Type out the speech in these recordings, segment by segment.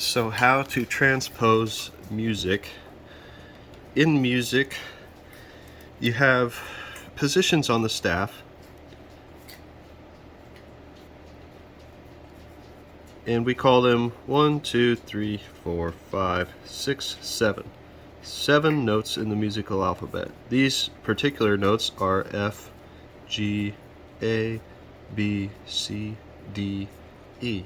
So how to transpose music. In music, you have positions on the staff, and we call them 1, 2, 3, 4, 5, 6, 7. 7 notes in the musical alphabet. These particular notes are F, G, A, B, C, D, E.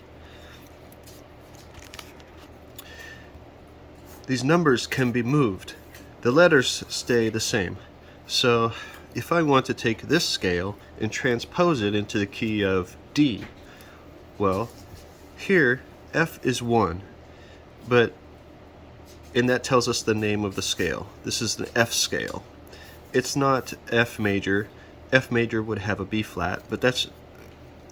These numbers can be moved. The letters stay the same. So if I want to take this scale and transpose it into the key of D, well, here F is 1, and that tells us the name of the scale. This is the F scale. It's not F major. F major would have a B flat, but that's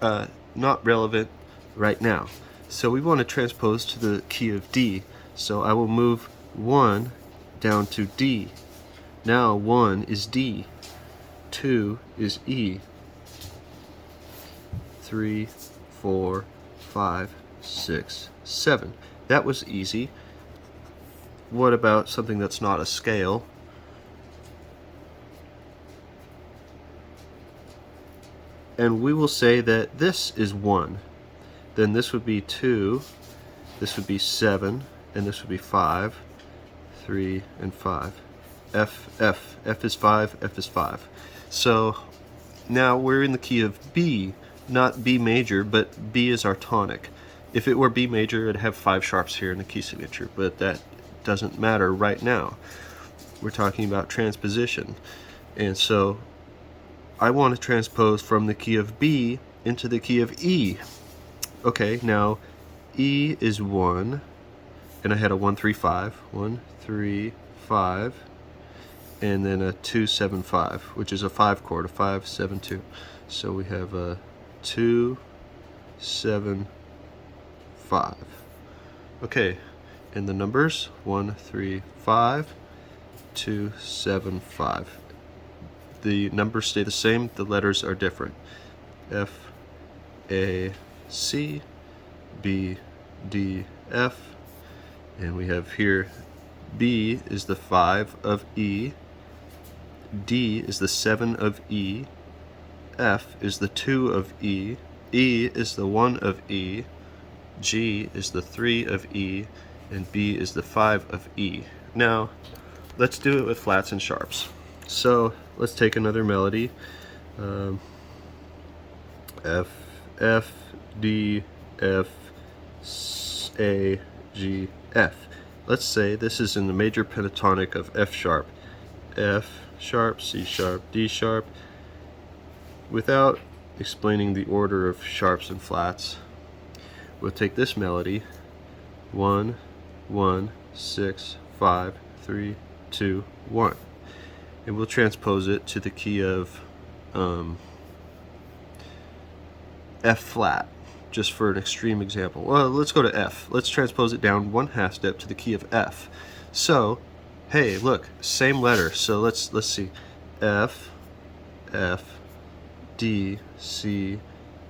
not relevant right now. So we want to transpose to the key of D. So I will move 1 down to D. Now 1 is D, 2 is E, 3, 4, 5, 6, 7. That was easy. What about something that's not a scale? And we will say that this is 1. Then this would be 2, this would be 7, and this would be 5, 3, and 5. F is 5, F is 5. So now we're in the key of B, not B major, but B is our tonic. If it were B major, it'd have 5 sharps here in the key signature, but that doesn't matter right now. We're talking about transposition. And so I want to transpose from the key of B into the key of E. Okay, now E is 1, and I had a 1, 3, 5. 1, 3, 5, and then a 2, 7, 5, which is a 5 chord, a 5, 7, 2. So we have a 2, 7, 5. Okay, and the numbers 1, 3, 5, 2, 7, 5. The numbers stay the same, the letters are different. F, A, C, B, D, F, and we have here B is the 5 of E, D is the 7 of E, F is the 2 of E, E is the 1 of E, G is the 3 of E, and B is the 5 of E. Now, let's do it with flats and sharps. So let's take another melody. F, F, D, F, A, G, F. Let's say this is in the major pentatonic of F sharp. F sharp, C sharp, D sharp. Without explaining the order of sharps and flats, we'll take this melody, 1, 1, 6, 5, 3, 2, 1. And we'll transpose it to the key of F flat, just for an extreme example. Well, let's go to F. Let's transpose it down 1/2 step to the key of F. So, hey, look, same letter. So let's see. F, F, D, C,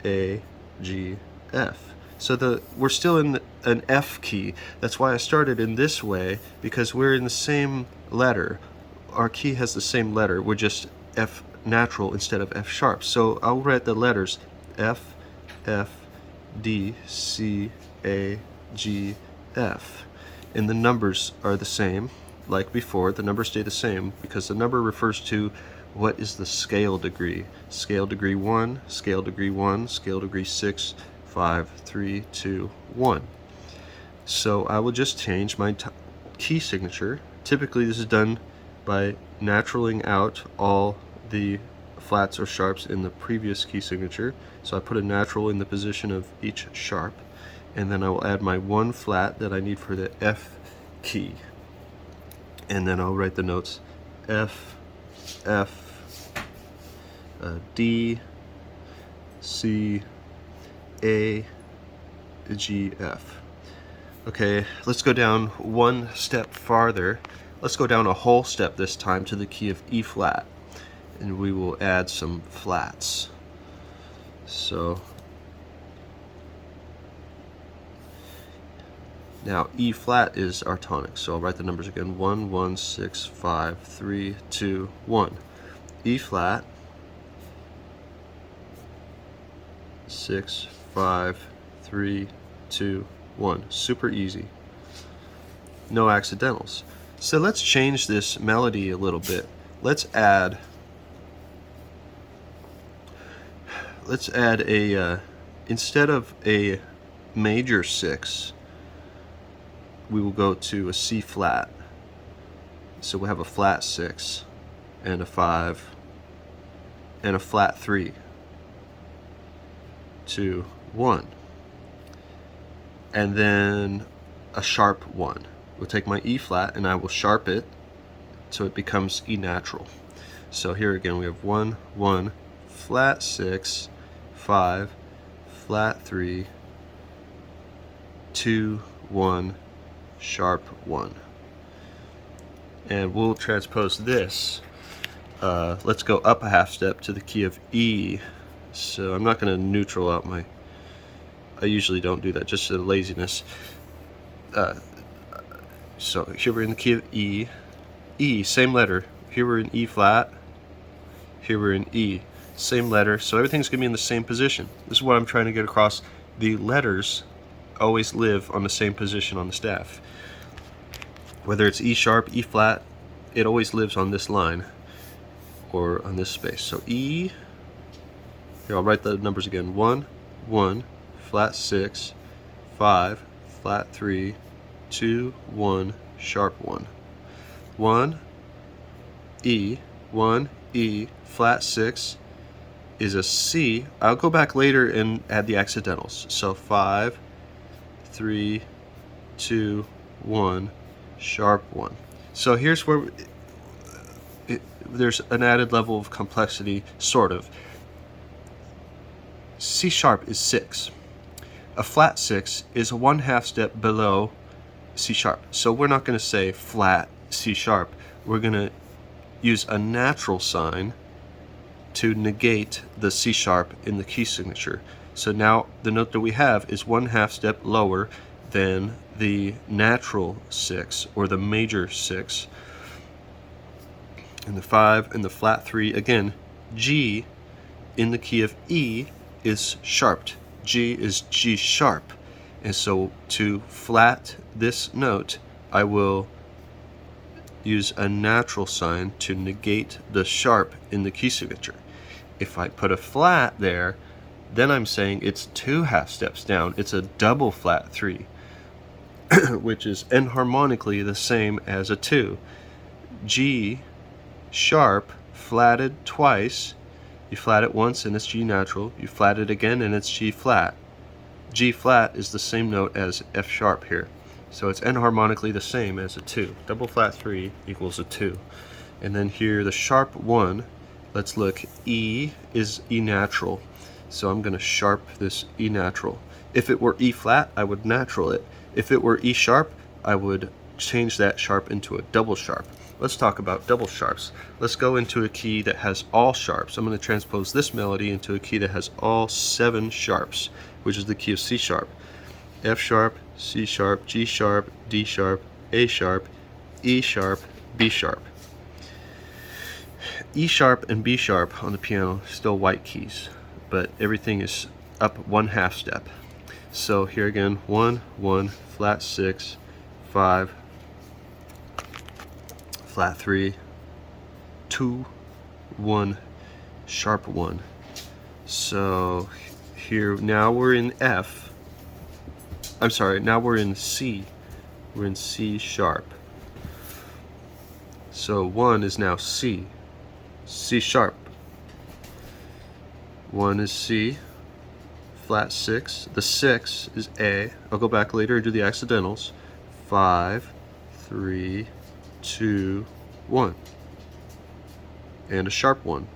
A, G, F. So we're still in an F key. That's why I started in this way, because we're in the same letter. Our key has the same letter. We're just F natural instead of F sharp. So I'll write the letters F, F, D, C, A, G, F. And the numbers are the same. Like before, the numbers stay the same because the number refers to what is the scale degree. Scale degree 1, scale degree 1, scale degree 6, 5, 3, 2, 1. So I will just change my key signature. Typically this is done by naturaling out all the flats or sharps in the previous key signature. So I put a natural in the position of each sharp, and then I will add my 1 flat that I need for the F key. And then I'll write the notes F, F, D, C, A, G, F. Okay, let's go down 1 step farther. Let's go down a whole step this time to the key of E flat, and we will add some flats. So Now E flat is our tonic, so I'll write the numbers again. 1, 1, 6, 5, 3, 2, 1. E flat, 6, 5, 3, 2, 1. Super easy. No accidentals. So let's change this melody a little bit. Let's add a instead of a major 6, we will go to a C flat. So we'll have a flat 6 and a 5 and a flat 3, 2, 1, and then a sharp 1. We'll take my E flat and I will sharp it so it becomes E natural. So here again we have 1, 1, flat 6, 5, flat 3, 2, 1, sharp 1. And we'll transpose this. Let's go up a half step to the key of E. So I'm not going to neutral out my, I usually don't do that, just a laziness. So here we're in the key of E. E, same letter. Here we're in E flat. Here we're in E. Same letter. So everything's going to be in the same position. This is what I'm trying to get across. The letters always live on the same position on the staff. Whether it's E sharp, E flat, it always lives on this line or on this space. So E, here I'll write the numbers again. 1, 1, flat 6, 5, flat 3, 2, 1, sharp 1. 1, E, 1, E, flat 6 is a C. I'll go back later and add the accidentals. So 5, 3, 2, 1, sharp 1. So here's where there's an added level of complexity, sort of. C sharp is 6. A flat 6 is a 1/2 step below C sharp. So we're not going to say flat C sharp. We're going to use a natural sign to negate the C sharp in the key signature. So now the note that we have is 1/2 step lower than the natural 6 or the major 6. And the 5 and the flat 3, again, G in the key of E is sharped. G is G sharp. And so to flat this note, I will use a natural sign to negate the sharp in the key signature. If I put a flat there, then I'm saying it's 2 half steps down. It's a double flat 3, which is enharmonically the same as a 2. G sharp flatted twice. You flat it once and it's G natural. You flat it again and it's G flat. G flat is the same note as F sharp here. So it's enharmonically the same as a 2. Double flat 3 equals a 2. And then here the sharp 1, let's look, E is E natural. So I'm going to sharp this E natural. If it were E flat, I would natural it. If it were E sharp, I would change that sharp into a double sharp. Let's talk about double sharps. Let's go into a key that has all sharps. I'm going to transpose this melody into a key that has all 7 sharps, which is the key of C sharp. F sharp, C sharp, G sharp, D sharp, A sharp, E sharp, B sharp. E sharp and B sharp on the piano, still white keys, but everything is up 1/2 step. So here again, 1, 1, flat 6, 5, flat 3, 2, 1, sharp 1. So here, now we're in F. I'm sorry, now we're in C. We're in C sharp. So 1 is now C. C sharp. 1 is C. Flat 6. The 6 is A. I'll go back later and do the accidentals. 5, 3, 2, 1. And a sharp 1.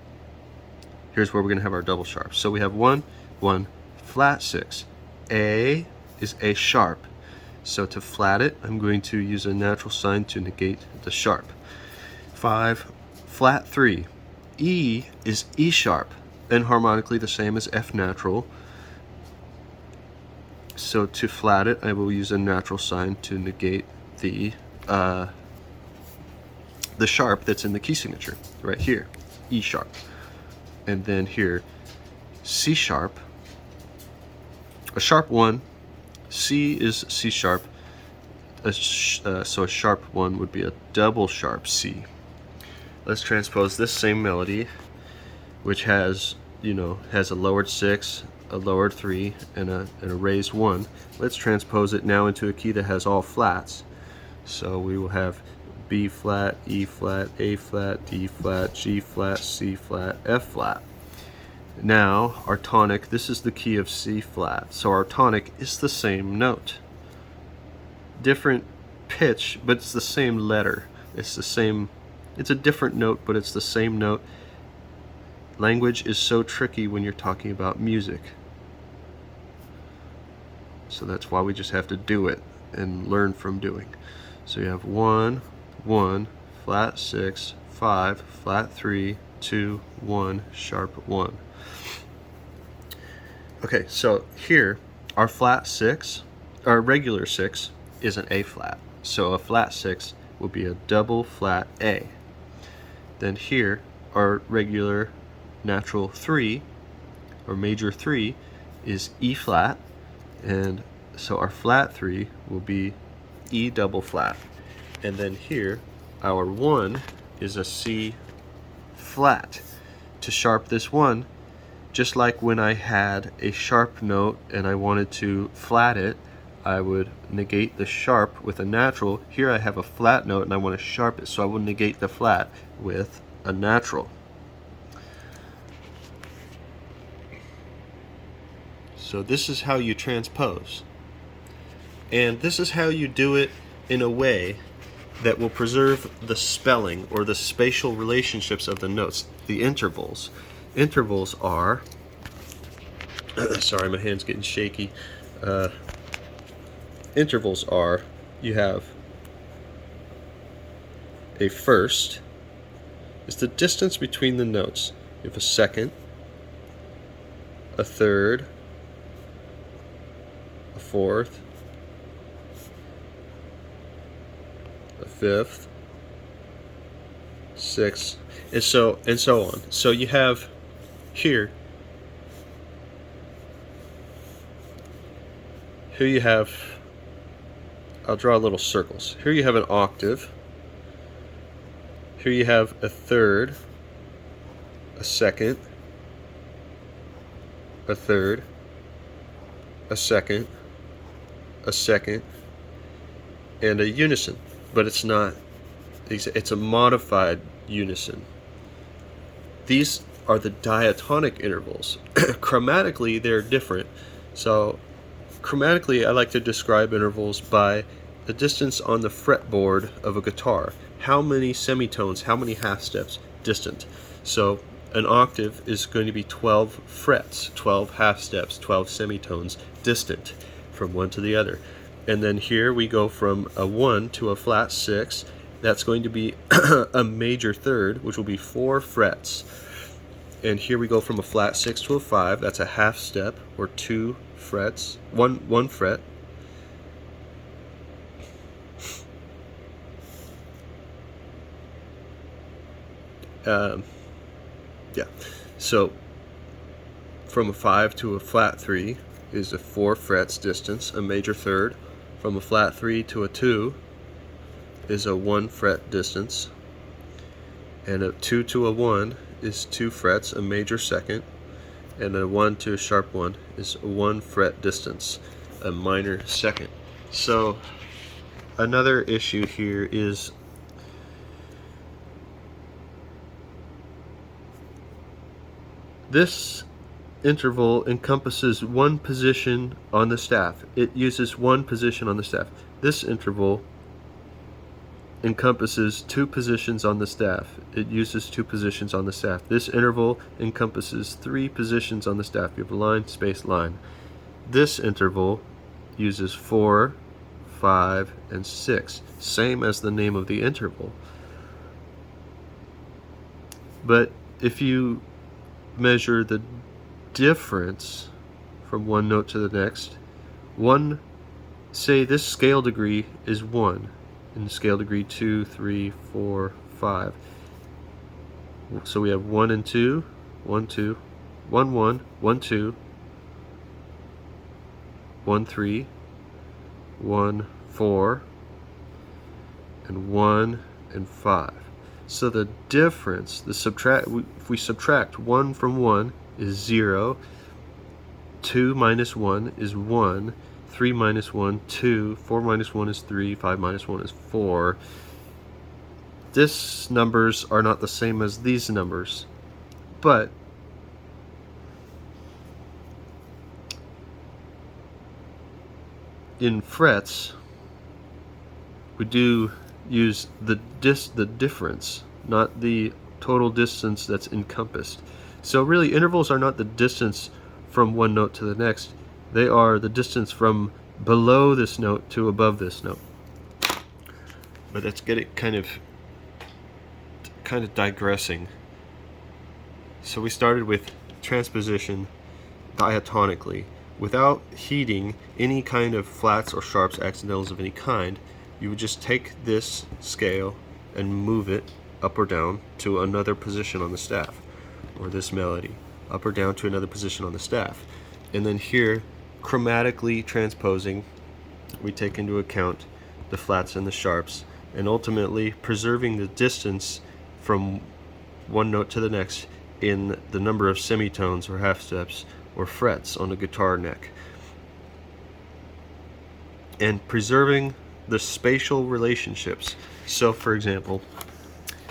Here's where we're going to have our double sharps. So we have 1, 1, flat 6. A is A sharp. So to flat it, I'm going to use a natural sign to negate the sharp. 5, flat 3. E is E sharp, and harmonically the same as F natural. So to flat it, I will use a natural sign to negate the sharp that's in the key signature right here, E sharp. And then here, C sharp, a sharp 1, C is C sharp, so a sharp 1 would be a double sharp C. Let's transpose this same melody, which has, has a lowered 6, a lowered 3, and a raised 1. Let's transpose it now into a key that has all flats. So we will have B flat, E flat, A flat, D flat, G flat, C flat, F flat. Now our tonic, this is the key of C flat, so our tonic is the same note. Different pitch, but it's the same letter. It's a different note, but it's the same note. Language is so tricky when you're talking about music. So that's why we just have to do it and learn from doing. So you have 1, 1, flat 6, 5, flat 3, 2, 1, sharp 1. Okay, so here, our flat 6, our regular 6 is an A flat. So a flat 6 will be a double flat A. Then here, our regular natural 3, or major 3, is E flat, and so our flat 3 will be E double flat. And then here, our 1 is a C flat. To sharp this 1, just like when I had a sharp note and I wanted to flat it, I would negate the sharp with a natural. Here I have a flat note and I want to sharp it, so I will negate the flat with a natural. So this is how you transpose. And this is how you do it in a way that will preserve the spelling or the spatial relationships of the notes, the intervals. Intervals are, sorry, my hand's getting shaky. Intervals are, you have a first, is the distance between the notes. You have a second, a third, a fourth, a fifth, sixth, and so on. So you have here you have, I'll draw little circles. Here you have an octave. Here you have a third, a second, a third, a second, and a unison. But it's not, it's a modified unison. These are the diatonic intervals. Chromatically, they're different. So chromatically, I like to describe intervals by the distance on the fretboard of a guitar. How many semitones, how many half steps distant. So an octave is going to be 12 frets, 12 half steps, 12 semitones distant from one to the other. And then here we go from a 1 to a flat 6. That's going to be a major third, which will be 4 frets. And here we go from a flat 6 to a 5. That's a half step, or 2 frets, one fret. Yeah, so from a 5 to a flat 3 is a 4 frets distance, a major third. From a flat 3 to a 2 is a 1 fret distance, and a 2 to a 1 is 2 frets, a major second, and a 1 to a sharp 1 is a 1 fret distance, a minor second. So another issue here is this interval encompasses one position on the staff. It uses one position on the staff. This interval encompasses 2 positions on the staff. It uses 2 positions on the staff. This interval encompasses 3 positions on the staff. You have a line, space, line. This interval uses 4, 5, and 6. Same as the name of the interval. But if you measure the difference from one note to the next, one, say this scale degree is 1, and scale degree 2, 3, 4, 5. So we have 1 and 2, 1, 2, 1, 1, 1, 2, 1, 3, 1, 4, and 1 and 5. So the difference, if we subtract 1 from 1 is 0, 2 minus 1 is 1, 3 minus 1, 2, 4 minus 1 is 3, 5 minus 1 is 4. These numbers are not the same as these numbers, but in frets, we do use the difference, not the total distance that's encompassed. So really, intervals are not the distance from one note to the next. They are the distance from below this note to above this note. But let's get it kind of digressing. So we started with transposition diatonically. Without heeding any kind of flats or sharps, accidentals of any kind, you would just take this scale and move it up or down to another position on the staff, or this melody, up or down to another position on the staff. And then here, chromatically transposing, we take into account the flats and the sharps, and ultimately preserving the distance from one note to the next in the number of semitones or half steps or frets on the guitar neck, and preserving the spatial relationships. So for example,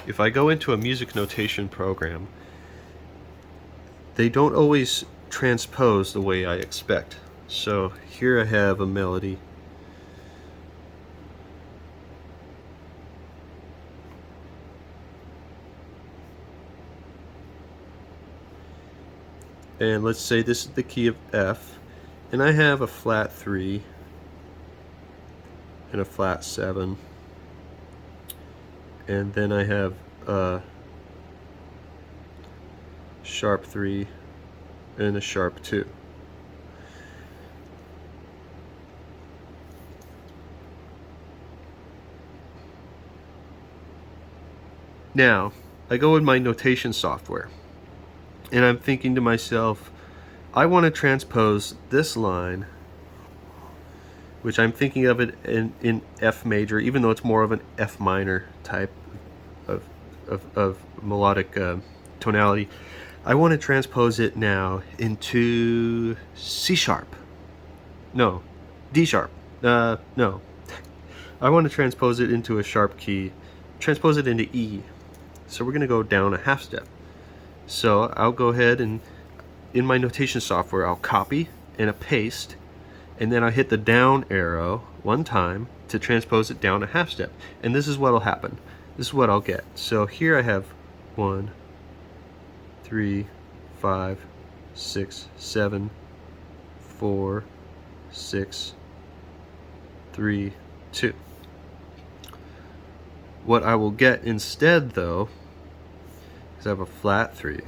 if I go into a music notation program, they don't always transpose the way I expect. So here I have a melody, and let's say this is the key of F, and I have a flat 3 and a flat 7, and then I have a sharp 3 and a sharp 2. Now, I go in my notation software, and I'm thinking to myself, I want to transpose this line, which I'm thinking of it in F major, even though it's more of an F minor type of melodic tonality. I want to transpose it now into C sharp. No, D sharp. No. I want to transpose it into a sharp key, transpose it into E. So we're going to go down a half step. So I'll go ahead and in my notation software, I'll copy and a paste, and then I hit the down arrow one time to transpose it down a half step. And this is what will happen. This is what I'll get. So here I have 1, 3, 5, 6, 7, 4, 6, 3, 2. What I will get instead, though, is I have a flat 3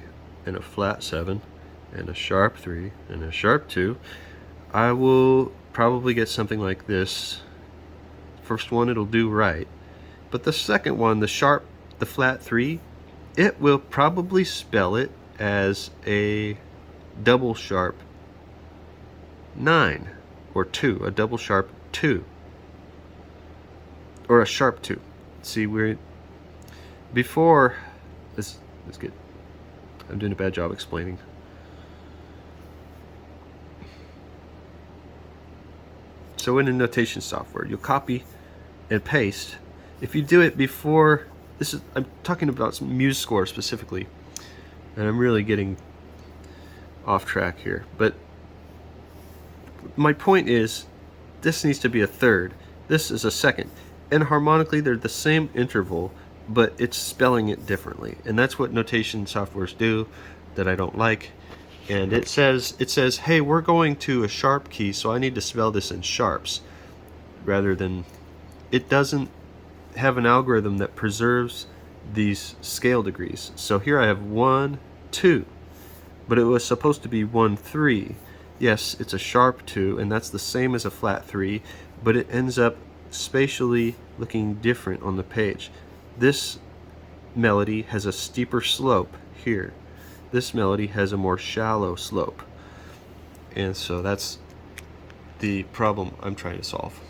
and a flat 7 and a sharp 3 and a sharp 2. I will probably get something like this. First one it'll do right, but the second one, the flat 3, it will probably spell it as a double sharp 9 or 2, a double sharp 2, or a sharp 2. See, before this is good. I'm doing a bad job explaining. So in a notation software, you'll copy and paste. If you do it before, I'm talking about some MuseScore specifically, and I'm really getting off track here. But my point is, this needs to be a third. This is a second. And harmonically, they're the same interval, but it's spelling it differently. And that's what notation softwares do that I don't like. And it says, hey, we're going to a sharp key, so I need to spell this in sharps, rather than, it doesn't have an algorithm that preserves these scale degrees. So here I have 1, 2, but it was supposed to be 1, 3. yes, it's a sharp 2, and that's the same as a flat 3, but it ends up spatially looking different on the page. This melody has a steeper slope here. This melody has a more shallow slope. And so that's the problem I'm trying to solve.